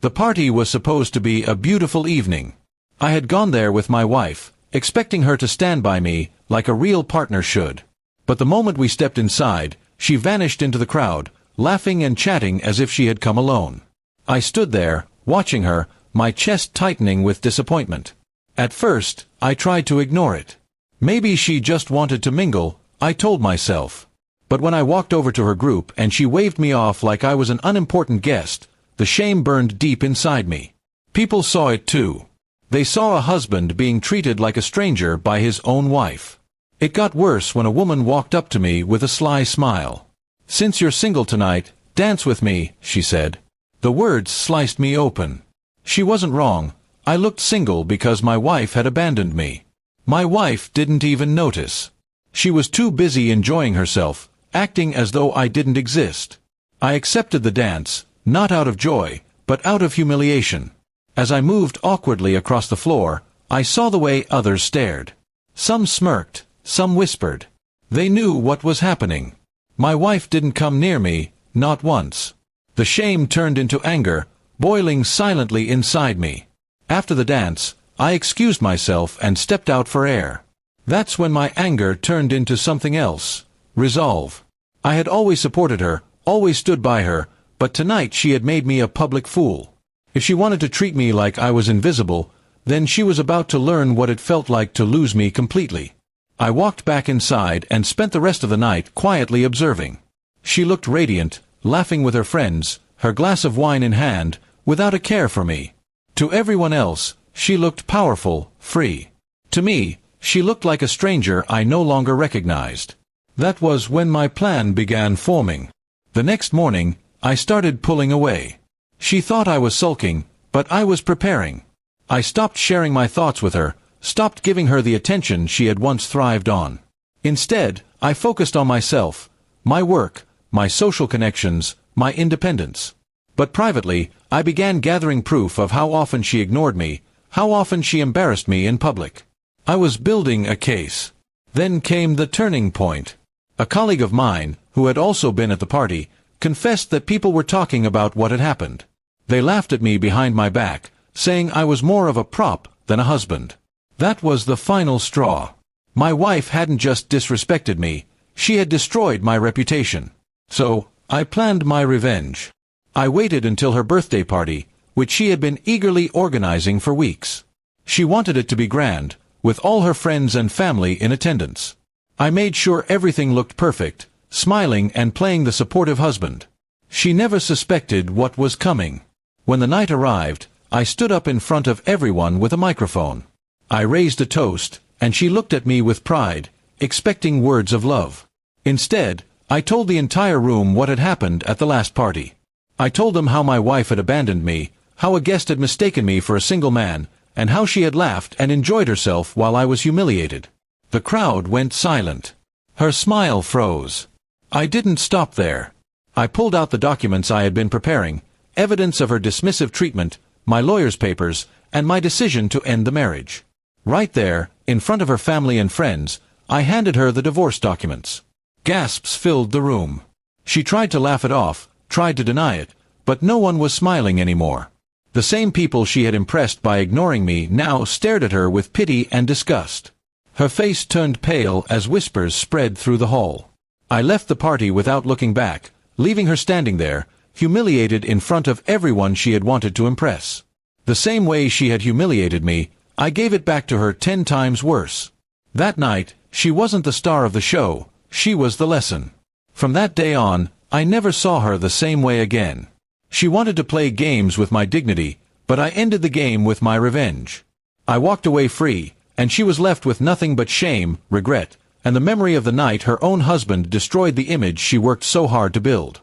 The party was supposed to be a beautiful evening. I had gone there with my wife, expecting her to stand by me like a real partner should. But the moment we stepped inside, she vanished into the crowd, laughing and chatting as if she had come alone. I stood there, watching her, my chest tightening with disappointment. At first, I tried to ignore it. Maybe she just wanted to mingle, I told myself. But when I walked over to her group and she waved me off like I was an unimportant guest, the shame burned deep inside me. People saw it too. They saw a husband being treated like a stranger by his own wife. It got worse when a woman walked up to me with a sly smile. "Since you're single tonight, dance with me," she said. The words sliced me open. She wasn't wrong. I looked single because my wife had abandoned me. My wife didn't even notice. She was too busy enjoying herself, acting as though I didn't exist. I accepted the dance, not out of joy, but out of humiliation. As I moved awkwardly across the floor, I saw the way others stared. Some smirked, some whispered. They knew what was happening. My wife didn't come near me, not once. The shame turned into anger, boiling silently inside me. After the dance, I excused myself and stepped out for air. That's when my anger turned into something else. Resolve. I had always supported her, always stood by her, but tonight she had made me a public fool. If she wanted to treat me like I was invisible, then she was about to learn what it felt like to lose me completely. I walked back inside and spent the rest of the night quietly observing. She looked radiant, laughing with her friends, her glass of wine in hand, without a care for me. To everyone else, she looked powerful, free. To me, she looked like a stranger I no longer recognized. That was when my plan began forming. The next morning, I started pulling away. She thought I was sulking, but I was preparing. I stopped sharing my thoughts with her, stopped giving her the attention she had once thrived on. Instead, I focused on myself, my work, my social connections, my independence. But privately, I began gathering proof of how often she ignored me, how often she embarrassed me in public. I was building a case. Then came the turning point. A colleague of mine, who had also been at the party, confessed that people were talking about what had happened. They laughed at me behind my back, saying I was more of a prop than a husband. That was the final straw. My wife hadn't just disrespected me, she had destroyed my reputation. So, I planned my revenge. I waited until her birthday party, which she had been eagerly organizing for weeks. She wanted it to be grand, with all her friends and family in attendance. I made sure everything looked perfect, smiling and playing the supportive husband. She never suspected what was coming. When the night arrived, I stood up in front of everyone with a microphone. I raised a toast, and she looked at me with pride, expecting words of love. Instead, I told the entire room what had happened at the last party. I told them how my wife had abandoned me, how a guest had mistaken me for a single man, and how she had laughed and enjoyed herself while I was humiliated. The crowd went silent. Her smile froze. I didn't stop there. I pulled out the documents I had been preparing, evidence of her dismissive treatment, my lawyer's papers, and my decision to end the marriage. Right there, in front of her family and friends, I handed her the divorce documents. Gasps filled the room. She tried to laugh it off, tried to deny it, but no one was smiling anymore. The same people she had impressed by ignoring me now stared at her with pity and disgust. Her face turned pale as whispers spread through the hall. I left the party without looking back, leaving her standing there, humiliated in front of everyone she had wanted to impress. The same way she had humiliated me, I gave it back to her 10 times worse. That night, she wasn't the star of the show, she was the lesson. From that day on, I never saw her the same way again. She wanted to play games with my dignity, but I ended the game with my revenge. I walked away free, and she was left with nothing but shame, regret, and the memory of the night her own husband destroyed the image she worked so hard to build.